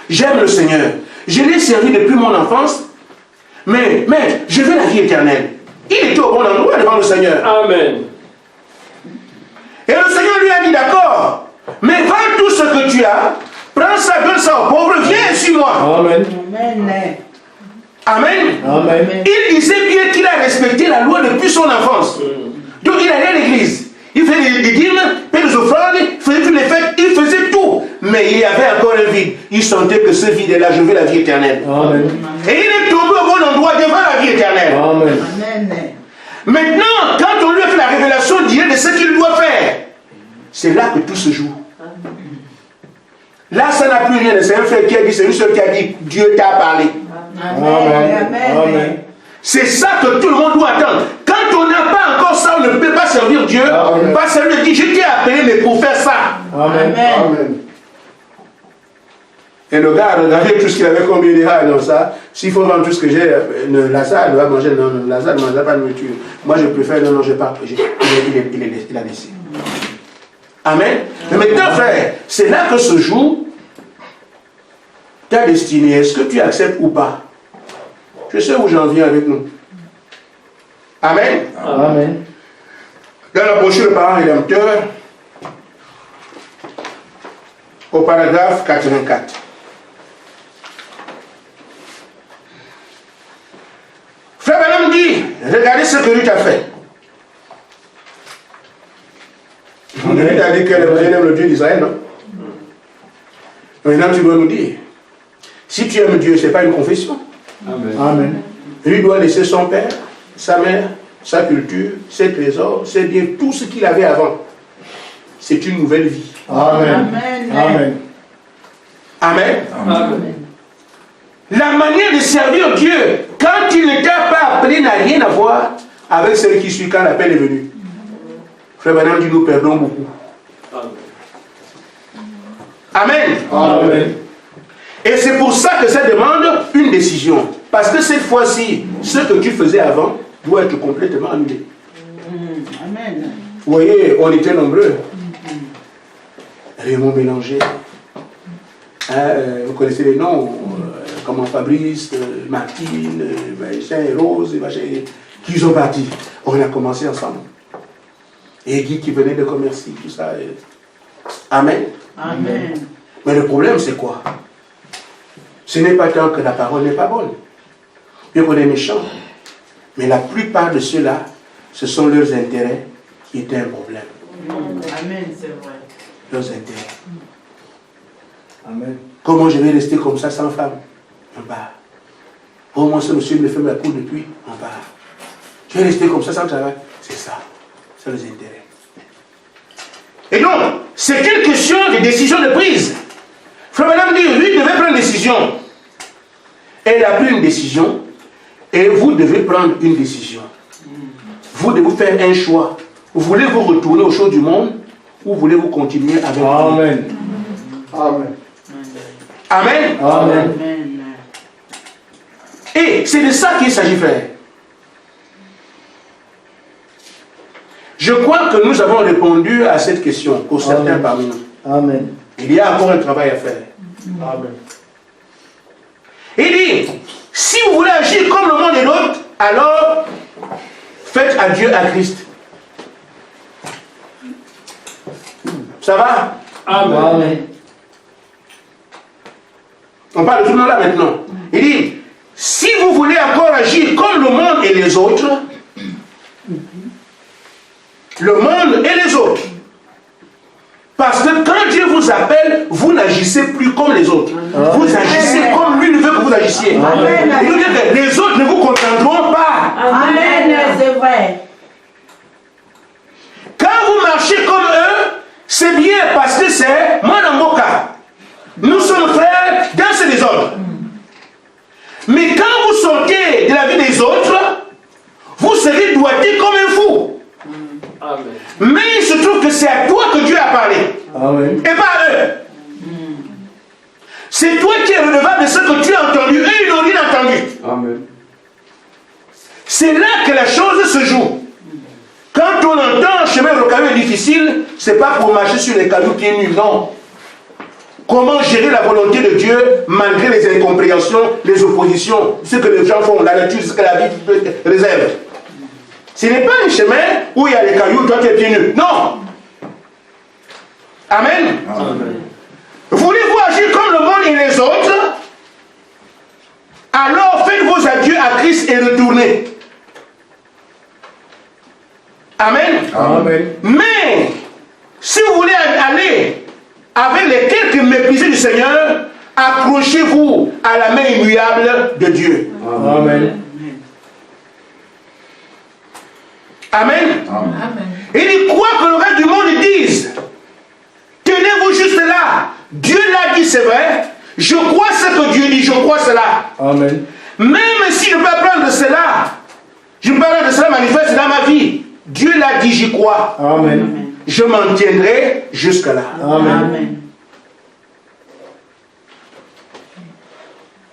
Speaker 1: J'aime le Seigneur. Je l'ai servi depuis mon enfance, mais je veux la vie éternelle. Il était au bon endroit devant le Seigneur.
Speaker 4: Amen.
Speaker 1: Et le Seigneur lui a dit, d'accord, mais vends tout ce que tu as, prends ça, donne ça aux pauvres, viens et suis-moi.
Speaker 2: Amen.
Speaker 3: Amen.
Speaker 1: Amen.
Speaker 2: Amen.
Speaker 1: Il disait bien qu'il a respecté la loi depuis son enfance. Donc il allait à l'église. Il faisait des dîmes, payait des offrandes, il faisait toutes les fêtes, il faisait tout. Mais il y avait encore un vide. Il sentait que ce vide est là, je veux la vie éternelle.
Speaker 2: Amen.
Speaker 1: Et il est tombé au bon endroit devant la vie éternelle.
Speaker 2: Amen.
Speaker 3: Amen.
Speaker 1: Maintenant, quand on lui a fait la révélation de ce qu'il doit faire, c'est là que tout se joue. Là, ça n'a plus rien. C'est un frère qui a dit, c'est une seule qui a dit, Dieu t'a parlé.
Speaker 3: Amen.
Speaker 2: Amen.
Speaker 1: C'est ça que tout le monde doit attendre. Quand on n'a pas encore ça, on ne peut pas servir Dieu.
Speaker 2: Amen.
Speaker 1: Pas servir Dieu. Je t'ai appelé, mais pour faire ça.
Speaker 2: Amen.
Speaker 3: Amen.
Speaker 1: Et le gars, regardez tout ce qu'il avait comme idéal dans ça. S'il faut vendre tout ce que j'ai, Lazare doit manger. Non, Lazare ne mange pas de nourriture. Moi, je préfère, non, je pars. Il a laissé. Amen. Mais maintenant, frère, c'est là que se joue ta destinée. Est-ce que tu acceptes ou pas? Je sais où j'en viens avec nous. Amen.
Speaker 2: Amen.
Speaker 1: Dans la brochure Parents rédempteurs, au paragraphe 84. Frère Branham dit, regardez ce que Ruth a fait. Ruth a dit qu'elle aime le Dieu d'Israël, non? Maintenant tu dois nous dire, si tu aimes Dieu, ce n'est pas une confession.
Speaker 4: Amen.
Speaker 2: Amen.
Speaker 1: Lui doit laisser son père, sa mère, sa culture, ses trésors, ses biens, tout ce qu'il avait avant. C'est une nouvelle vie.
Speaker 2: Amen.
Speaker 3: Amen.
Speaker 2: Amen.
Speaker 1: Amen.
Speaker 4: Amen.
Speaker 1: La manière de servir Dieu, quand il ne t'a pas appelé, n'a rien à voir avec celle qui suit quand l'appel est venu. Frère Branham dit, nous perdons beaucoup. Amen.
Speaker 2: Amen.
Speaker 1: Et c'est pour ça que ça demande une décision. Parce que cette fois-ci, ce que tu faisais avant doit être complètement annulé.
Speaker 3: Amen.
Speaker 1: Vous voyez, on était nombreux. Raymond Bélanger. Vous connaissez les noms, comment Fabrice, Martine, machin, Rose, machin, qui sont partis. On a commencé ensemble. Et Guy qui venait de commercer, tout ça. Amen.
Speaker 3: Amen.
Speaker 1: Mais le problème, c'est quoi? Ce n'est pas tant que la parole n'est pas bonne. Bien qu'on est méchant. Mais la plupart de ceux-là, ce sont leurs intérêts qui étaient un problème.
Speaker 3: Amen, c'est vrai.
Speaker 1: Leurs intérêts.
Speaker 2: Amen.
Speaker 1: Comment je vais rester comme ça sans femme? On part. Au moins ce monsieur me fait ma cour depuis, on part. Je vais rester comme ça sans travail? C'est ça. C'est les intérêts. Et donc, c'est une question de décision de prise. Frère Madame dit, lui devait prendre une décision. Elle a pris une décision et vous devez prendre une décision. Vous devez faire un choix. Voulez-vous retourner aux choses du monde ou voulez-vous continuer avec Dieu?
Speaker 2: Amen. Amen.
Speaker 1: Amen.
Speaker 2: Amen.
Speaker 3: Amen.
Speaker 1: Et c'est de ça qu'il s'agit, frère. Je crois que nous avons répondu à cette question pour certains
Speaker 2: Amen.
Speaker 1: parmi nous.
Speaker 2: Amen.
Speaker 1: Il y a encore un travail à faire.
Speaker 2: Amen.
Speaker 1: Il dit, si vous voulez agir comme le monde et l'autre, alors faites adieu à Christ. Ça va?
Speaker 4: Amen.
Speaker 2: Amen.
Speaker 1: On parle de tout le monde là maintenant. Il dit, si vous voulez encore agir comme le monde et les autres, le monde et les autres. Parce que quand Dieu vous appelle, vous n'agissez plus comme les autres. Vous agissez comme lui veut que vous agissiez. Il veut dire que les autres ne vous contenteront pas.
Speaker 3: Amen, c'est vrai.
Speaker 1: Quand vous marchez comme eux, c'est bien parce que c'est moi dans mon cas. Nous sommes frères dans ce désordre. Mais quand vous sortez de la vie des autres, vous serez doigté comme un fou.
Speaker 4: Amen.
Speaker 1: Mais il se trouve que c'est à toi que Dieu a parlé.
Speaker 2: Amen.
Speaker 1: Et pas à eux. C'est toi qui es redevable de ce que tu as entendu. Eux, ils n'ont rien entendu.
Speaker 2: Amen.
Speaker 1: C'est là que la chose se joue. Quand on entend chemin le caillou est difficile, c'est pas pour marcher sur les cailloux pieds nus, non. Comment gérer la volonté de Dieu malgré les incompréhensions, les oppositions, ce que les gens font, la nature, ce que la vie réserve. Ce n'est pas un chemin où il y a les cailloux, toi tu es pieds nus. Non. Amen.
Speaker 2: Amen.
Speaker 1: Voulez-vous agir comme le monde et les autres? Alors faites vos adieux à Christ et retournez. Amen.
Speaker 2: Amen.
Speaker 1: Mais si vous voulez aller avec les quelques méprisés du Seigneur, accrochez-vous à la main immuable de Dieu.
Speaker 2: Amen.
Speaker 1: Amen.
Speaker 5: Amen.
Speaker 1: Il dit quoi que le reste du monde dise. Tenez-vous juste là. Dieu l'a dit, c'est vrai. Je crois ce que Dieu dit, je crois cela.
Speaker 2: Amen.
Speaker 1: Même si je ne peux pas prendre cela, je ne peux pas prendre cela manifeste dans ma vie. Dieu l'a dit, j'y crois.
Speaker 2: Amen.
Speaker 1: Je m'en tiendrai jusque-là.
Speaker 2: Amen.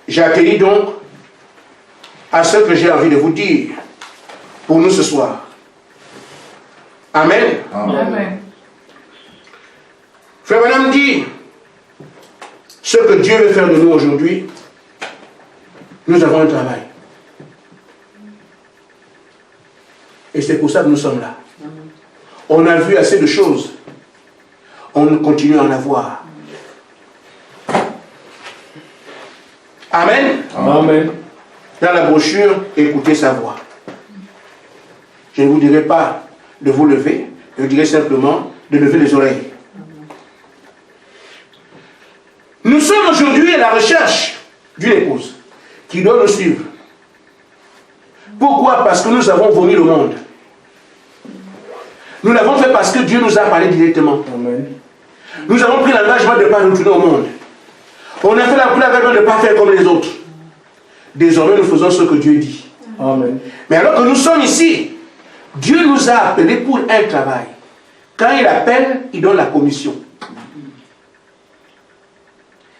Speaker 1: J'atterris donc à ce que j'ai envie de vous dire pour nous ce soir. Amen.
Speaker 5: Amen.
Speaker 1: Frère Branham dit, ce que Dieu veut faire de nous aujourd'hui, nous avons un travail. Et c'est pour ça que nous sommes là. On a vu assez de choses. On continue à en avoir. Amen.
Speaker 2: Amen.
Speaker 1: Dans la brochure, écoutez sa voix. Je ne vous dirai pas de vous lever, je vous dirai simplement de lever les oreilles. Nous sommes aujourd'hui à la recherche d'une épouse qui doit nous suivre. Pourquoi? Parce que nous avons vomi le monde. Nous l'avons fait parce que Dieu nous a parlé directement.
Speaker 2: Amen.
Speaker 1: Nous avons pris l'engagement de ne pas retourner au monde. On a fait l'engagement de ne pas faire comme les autres. Désormais, nous faisons ce que Dieu dit.
Speaker 2: Amen.
Speaker 1: Mais alors que nous sommes ici, Dieu nous a appelés pour un travail. Quand il appelle, il donne la commission.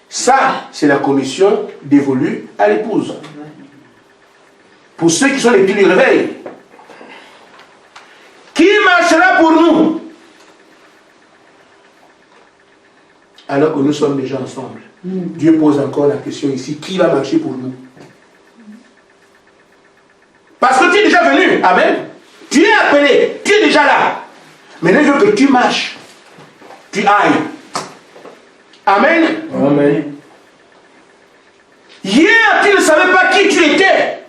Speaker 1: Ça, c'est la commission dévolue à l'épouse. Pour ceux qui sont les petits du réveil. Qui marchera pour nous? Alors que nous sommes déjà ensemble. Dieu pose encore la question ici, qui va marcher pour nous? Parce que tu es déjà venu, amen. Tu es appelé, tu es déjà là. Maintenant, il veut que tu marches, tu ailles. Amen.
Speaker 2: Amen.
Speaker 1: Hier, tu ne savais pas qui tu étais.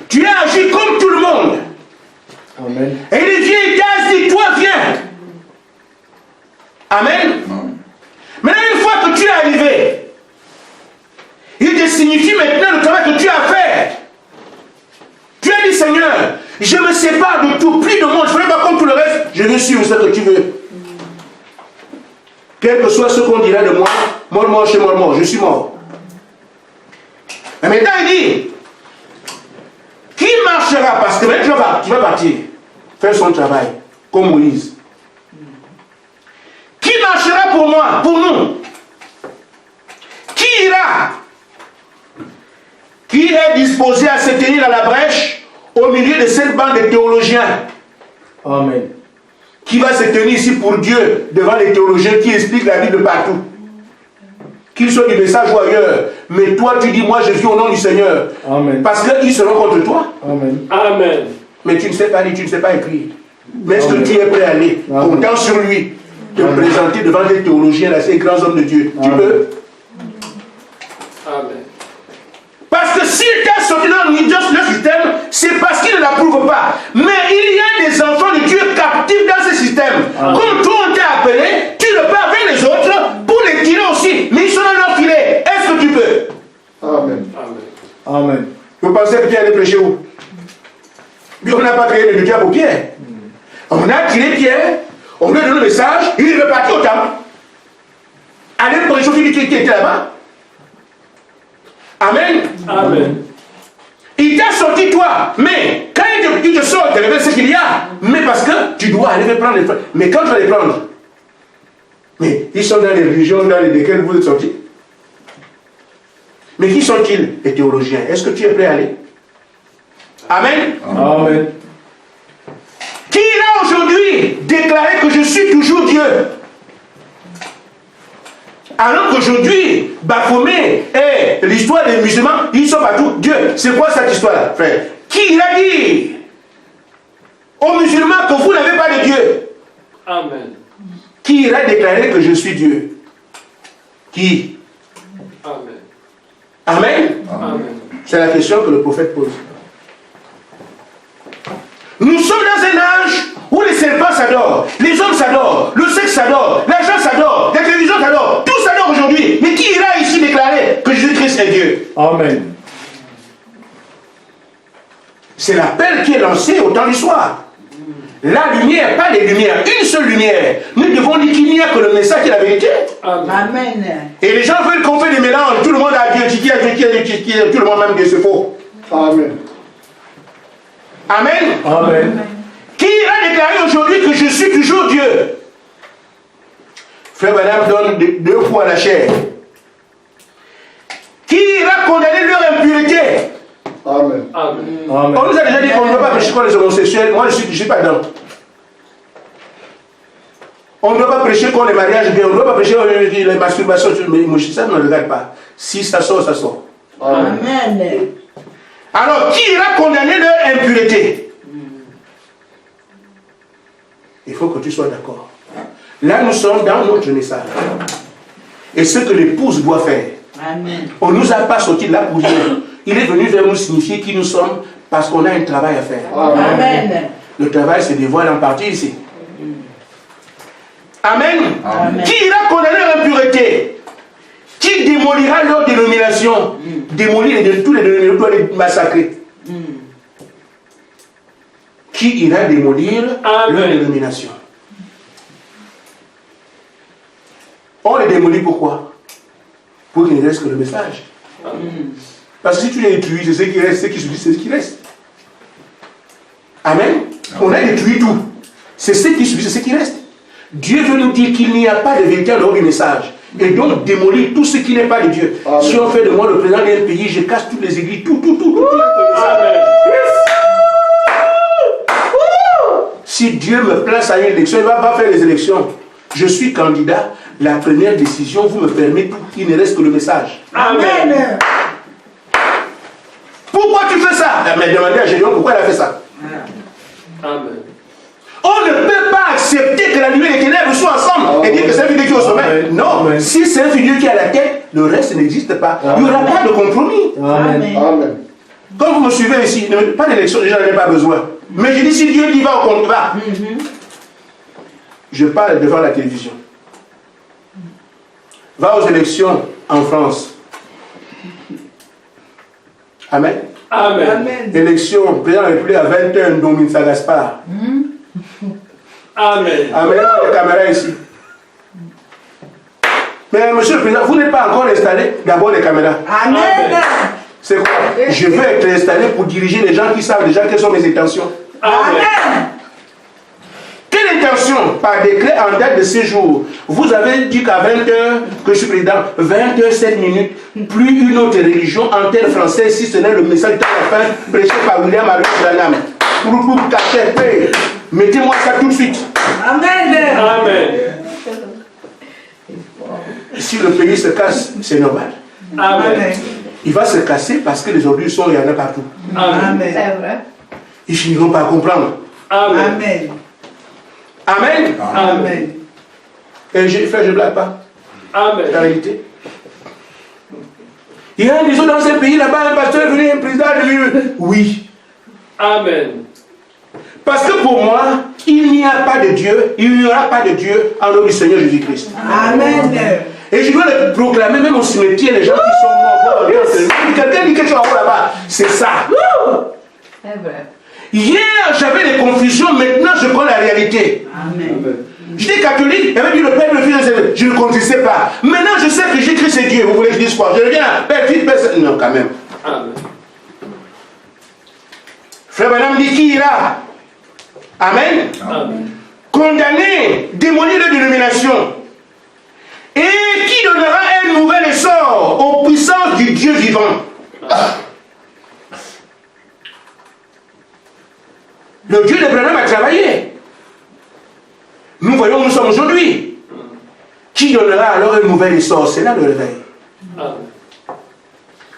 Speaker 1: Tu as agi comme tout le monde.
Speaker 2: Amen.
Speaker 1: Et il vient, il t'a dit, toi viens. Amen. Maintenant, une fois que tu es arrivé, il te signifie maintenant le travail que tu as à faire. Tu as dit, Seigneur, je me sépare de tout, plus de monde, je ne ferai pas comme tout le reste, je veux suivre ce que tu veux. Quel que soit ce qu'on dira de moi, mort, chez mort, je suis mort. Mais maintenant, il dit, qui marchera? Parce que maintenant, tu vas partir, faire son travail, comme Moïse. Qui marchera pour moi, pour nous? Qui ira? Qui est disposé à se tenir à la brèche au milieu de cette bande de théologiens?
Speaker 2: Amen.
Speaker 1: Qui va se tenir ici pour Dieu devant les théologiens qui expliquent la Bible partout? Qu'ils soient du message ou ailleurs. Mais toi, tu dis, moi, je vis au nom du Seigneur.
Speaker 2: Amen.
Speaker 1: Parce qu'ils seront contre toi.
Speaker 2: Amen.
Speaker 4: Amen.
Speaker 1: Mais tu ne sais pas lire, tu ne sais pas écrire. Mais est-ce que tu es prêt à aller, comptant sur lui, te présenter devant des théologiens, là, ces grands hommes de Dieu? Tu peux?
Speaker 4: Amen.
Speaker 1: Parce que s'il t'a sorti dans le système, c'est parce qu'il ne l'approuve pas. Mais il y a des enfants de Dieu captifs Mais on n'a pas créé le diable pour Pierre. On a tiré Pierre, on lui a donné le message, il est reparti au temple. Allez pour les choses qui étaient là-bas. Amen.
Speaker 4: Amen.
Speaker 1: Il t'a sorti toi, mais quand il te sort, il te révèle ce qu'il y a. Mais parce que tu dois aller prendre les prendre. Mais quand tu vas les prendre, mais ils sont dans les religions dans lesquelles vous êtes sortis. Mais qui sont-ils, les théologiens? Est-ce que tu es prêt à aller? Amen.
Speaker 2: Amen.
Speaker 1: Qui a aujourd'hui déclaré que je suis toujours Dieu? Alors qu'aujourd'hui, Baphomet et l'histoire des musulmans, ils sont partout Dieu. C'est quoi cette histoire-là, frère? Qui a dit aux musulmans que vous n'avez pas de Dieu?
Speaker 4: Amen.
Speaker 1: Qui a déclaré que je suis Dieu? Qui?
Speaker 4: Amen.
Speaker 1: Amen.
Speaker 4: Amen.
Speaker 1: C'est la question que le prophète pose. Nous sommes dans un âge où les serpents s'adorent, les hommes s'adorent, le sexe s'adore, l'argent s'adore, la télévision s'adore, tout s'adore aujourd'hui. Mais qui ira ici déclarer que Jésus-Christ est Dieu?
Speaker 2: Amen.
Speaker 1: C'est l'appel qui est lancé au temps du soir. La lumière, pas les lumières, une seule lumière. Nous devons dire qu'il n'y a que le message et la vérité.
Speaker 4: Amen.
Speaker 3: Amen.
Speaker 1: Et les gens veulent qu'on fait des mélanges. Tout le monde a Dieu, qui a Dieu, qui a Dieu, qui a Dieu, tout le monde même Dieu, c'est faux.
Speaker 5: Amen.
Speaker 1: Amen.
Speaker 2: Amen.
Speaker 1: Qui a déclaré aujourd'hui que je suis toujours Dieu? Frère Madame donne deux coups à la chair. Qui a condamné leur impureté?
Speaker 5: Amen.
Speaker 4: Amen.
Speaker 2: Amen.
Speaker 1: On nous a déjà dit qu'on ne doit pas prêcher contre les homosexuels. Moi, je ne suis pas dedans. On ne doit pas prêcher contre les mariages bien. On ne doit pas prêcher contre les masturbations. Mais moi, ça ne me regarde pas. Si ça sort, ça sort.
Speaker 5: Amen.
Speaker 3: Amen.
Speaker 1: Alors, qui ira condamner leur impureté? Il faut que tu sois d'accord. Là, nous sommes dans notre message. Et ce que l'épouse doit faire.
Speaker 3: Amen.
Speaker 1: On ne nous a pas sorti de là pour dire. Il est venu vers nous signifier qui nous sommes parce qu'on a un travail à faire.
Speaker 3: Amen.
Speaker 1: Le travail se dévoile en partie ici. Amen.
Speaker 3: Amen.
Speaker 1: Qui ira condamner l'impureté? Qui démolira leur dénomination? Démolir tous les dénominations, doit les massacrer. Qui ira démolir leur dénomination? On les démolit pourquoi? Pour qu'il ne reste que le message. Parce que si tu les détruis, c'est ce qui reste, ce qui subit, c'est ce qui reste. Amen. On a détruit tout. C'est ce qui subit, c'est ce qui reste. Dieu veut nous dire qu'il n'y a pas de vérité en dehors du message. Et donc démolir tout ce qui n'est pas de Dieu. Amen. Si on fait de moi le président d'un pays, je casse toutes les églises, tout.
Speaker 4: Amen.
Speaker 1: Si Dieu me place à une élection, il ne va pas faire les élections. Je suis candidat. La première décision, vous me permettez qu'il ne reste que le message.
Speaker 3: Amen.
Speaker 1: Pourquoi tu fais ça? Mais demandez à Gédéon pourquoi il a fait ça.
Speaker 4: Amen.
Speaker 1: On ne peut pas accepter que la lumière et les ténèbres soient ensemble et dire que c'est un fidèle qui est au sommet.
Speaker 2: Amen.
Speaker 1: Non,
Speaker 2: Amen.
Speaker 1: si c'est un fidèle qui est à la tête, le reste n'existe pas. Il n'y aura pas de compromis.
Speaker 2: Amen.
Speaker 5: Amen.
Speaker 1: Comme vous me suivez ici, pas d'élection, déjà, j'en ai pas besoin. Mais je dis, si Dieu dit va, on va. Je parle devant la télévision. Va aux élections en France. Amen.
Speaker 4: Amen.
Speaker 3: Amen.
Speaker 1: Élection, président de la République à 21, Dominique Gaspard.
Speaker 4: Amen.
Speaker 1: Amen. Les caméras ici. Mais monsieur le président, vous n'êtes pas encore installé. D'abord les caméras.
Speaker 3: Amen.
Speaker 1: C'est quoi? Je veux être installé pour diriger les gens qui savent déjà quelles sont mes intentions.
Speaker 3: Amen.
Speaker 1: Quelle intention? Par décret en date de ce jour. Vous avez dit qu'à 20h, que je suis président, 20h, 7 minutes, plus une autre religion en terre française, si ce n'est le message de la fin, prêché par William Henry Branham. Mettez-moi ça tout de suite.
Speaker 3: Amen.
Speaker 4: Amen.
Speaker 1: Si le pays se casse, c'est normal.
Speaker 4: Amen.
Speaker 1: Il va se casser parce que les ordures sont, il y en a partout.
Speaker 4: Amen.
Speaker 3: C'est vrai.
Speaker 1: Ils finiront par comprendre.
Speaker 4: Amen.
Speaker 3: Amen.
Speaker 1: Amen.
Speaker 4: Amen.
Speaker 1: Et frère, je ne blague pas. La
Speaker 4: Amen.
Speaker 1: réalité. Il y a des autres dans ce pays là-bas, un pasteur est venu, un président est venu. Oui.
Speaker 4: Amen.
Speaker 1: Parce que pour moi, il n'y a pas de Dieu, il n'y aura pas de Dieu en nom du Seigneur Jésus-Christ.
Speaker 3: Amen.
Speaker 1: Et je dois le proclamer même au cimetière, les gens qui sont morts. Quelqu'un dit quelque chose en haut là-bas. C'est ça.
Speaker 3: C'est vrai.
Speaker 1: Hier, j'avais des confusions, maintenant je connais la réalité.
Speaker 3: Amen.
Speaker 1: J'étais catholique, il avait dit le Père, le Fils, je ne connaissais pas. Maintenant, je sais que Jésus-Christ c'est Dieu. Vous voulez que je dise quoi? Je deviens Père, Fils, Père, Saint. Non, quand même.
Speaker 4: Amen.
Speaker 1: Frère Madame dit qui ira? Amen.
Speaker 4: Amen.
Speaker 1: Condamné, démoli de dénomination. Et qui donnera un nouvel essor aux puissances du Dieu vivant. Le Dieu d'Abraham a travaillé. Nous voyons où nous sommes aujourd'hui. Qui donnera alors un nouvel essor? C'est là le réveil.
Speaker 4: Amen.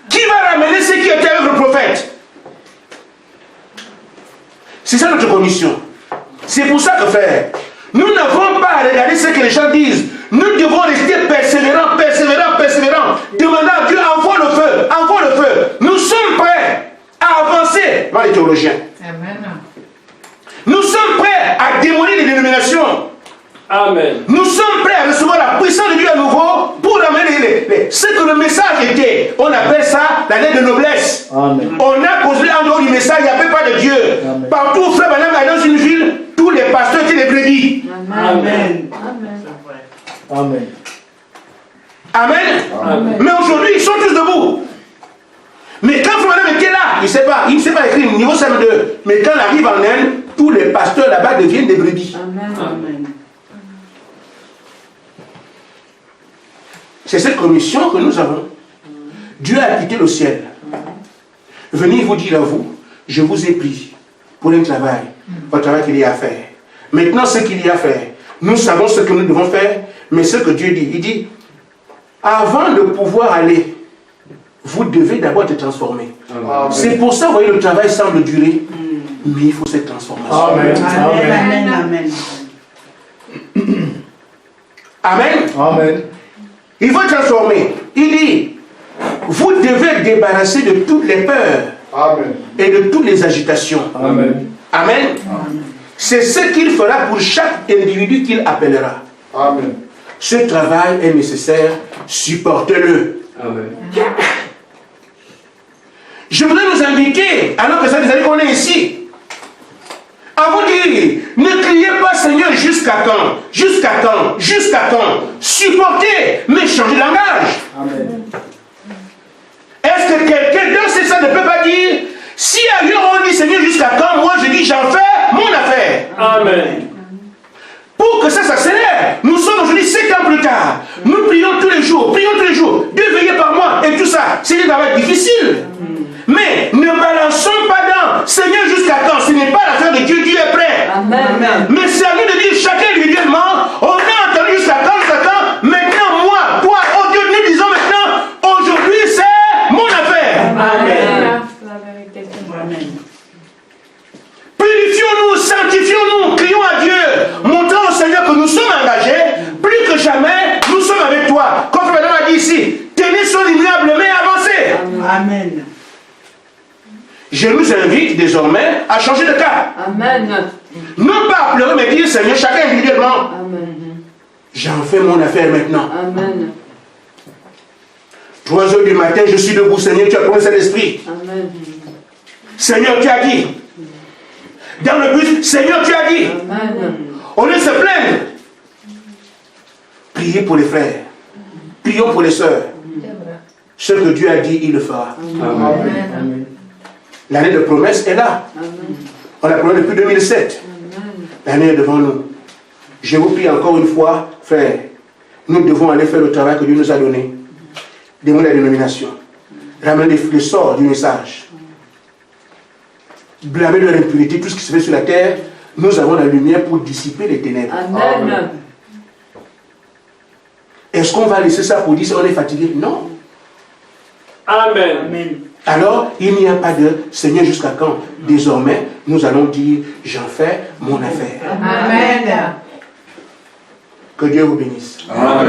Speaker 1: Qui va ramener ce qui était avec le prophète? C'est ça notre commission. C'est pour ça que, frère, nous n'avons pas à regarder ce que les gens disent. Nous devons rester persévérants, persévérants, persévérants. Demander à Dieu, envoie le feu, envoie le feu. Nous sommes prêts à avancer dans les théologiens.
Speaker 3: Amen.
Speaker 1: Nous sommes prêts à démolir les dénominations.
Speaker 4: Amen.
Speaker 1: Nous sommes prêts à recevoir la puissance de Dieu à nouveau pour amener ce que le message était. On appelle ça la lettre de noblesse.
Speaker 2: Amen.
Speaker 1: On a causé en dehors du message, il n'y avait pas de Dieu.
Speaker 2: Amen.
Speaker 1: Partout, frère Madame, dans une ville, tous les pasteurs étaient des brebis.
Speaker 3: Amen.
Speaker 2: Amen.
Speaker 1: Amen.
Speaker 4: Amen.
Speaker 1: Mais aujourd'hui, ils sont tous debout. Mais quand frère Madame était là, il ne sait pas écrire niveau CM2. Mais quand il arrive en Inde, tous les pasteurs là-bas deviennent des brebis.
Speaker 3: Amen.
Speaker 1: C'est cette commission que nous avons. Dieu a quitté le ciel. Venez vous dire à vous, je vous ai pris pour un travail, un travail qu'il y a à faire. Maintenant, ce qu'il y a à faire, nous savons ce que nous devons faire, mais ce que Dieu dit, il dit, avant de pouvoir aller, vous devez d'abord être transformé. C'est pour ça, vous voyez, le travail semble durer, mais il faut cette transformation.
Speaker 2: Amen.
Speaker 3: Amen. Amen.
Speaker 1: Amen.
Speaker 2: Amen.
Speaker 1: Il faut transformer. Il dit, vous devez débarrasser de toutes les peurs
Speaker 5: Amen.
Speaker 1: et de toutes les agitations.
Speaker 2: Amen.
Speaker 1: Amen. C'est ce qu'il fera pour chaque individu qu'il appellera.
Speaker 5: Amen.
Speaker 1: Ce travail est nécessaire, supportez-le.
Speaker 4: Amen.
Speaker 1: Je voudrais nous inviter, alors que ça des années qu'on est ici, à vous dire, ne criez pas Seigneur jusqu'à quand? Jusqu'à quand? Jusqu'à quand? Supportez, mais changez de langage.
Speaker 2: Amen.
Speaker 1: Est-ce que quelqu'un dans ces salles ne peut pas dire, si ailleurs on dit Seigneur jusqu'à quand, moi je dis j'en fais mon affaire.
Speaker 4: Amen.
Speaker 1: Pour que ça s'accélère. Nous sommes aujourd'hui 7 ans plus tard. Nous prions tous les jours, Dieu veillez par moi et tout ça. C'est un travail difficile. Mais ne balançons pas dans Seigneur jusqu'à quand. Ce n'est pas l'affaire de Dieu, Dieu est prêt.
Speaker 3: Amen.
Speaker 1: Mais c'est à nous de dire chacun individuellement, on a entendu jusqu'à quand, maintenant moi, toi, oh Dieu, nous disons maintenant, aujourd'hui c'est mon affaire.
Speaker 3: Amen.
Speaker 1: Purifions-nous, sanctifions-nous, crions à Dieu, montrons au Seigneur que nous sommes engagés, plus que jamais, nous sommes avec toi. Comme Madame a dit ici, tenez son immuable, mais avancez.
Speaker 3: Amen.
Speaker 1: Je nous invite désormais à changer de cap.
Speaker 6: Amen.
Speaker 1: Non pas à pleurer, mais dire Seigneur, chacun individuellement,
Speaker 6: Amen.
Speaker 1: j'en fais mon affaire maintenant.
Speaker 6: Amen.
Speaker 1: 3 heures du matin, je suis debout, Seigneur, tu as promis l'esprit.
Speaker 6: Amen.
Speaker 1: Seigneur, tu as dit. Dans le bus, Seigneur, tu as dit.
Speaker 6: Amen.
Speaker 1: Au lieu de se plaindre, priez pour les frères. Prions pour les sœurs. Ce que Dieu a dit, il le fera.
Speaker 2: Amen.
Speaker 1: L'année de promesse est là.
Speaker 6: Amen.
Speaker 1: On l'a promis depuis 2007.
Speaker 6: Amen.
Speaker 1: L'année est devant nous. Je vous prie encore une fois, frères, nous devons aller faire le travail que Dieu nous a donné. Démolir la dénomination. Ramener les sorts du message. Blâmer de leur impunité, tout ce qui se fait sur la terre. Nous avons la lumière pour dissiper les ténèbres.
Speaker 6: Amen.
Speaker 1: Est-ce qu'on va laisser ça pour dire on est fatigué? Non.
Speaker 4: Amen.
Speaker 3: Amen.
Speaker 1: Alors, il n'y a pas de Seigneur jusqu'à quand? Désormais, nous allons dire j'en fais mon affaire.
Speaker 3: Amen.
Speaker 1: Que Dieu vous bénisse.
Speaker 5: Amen.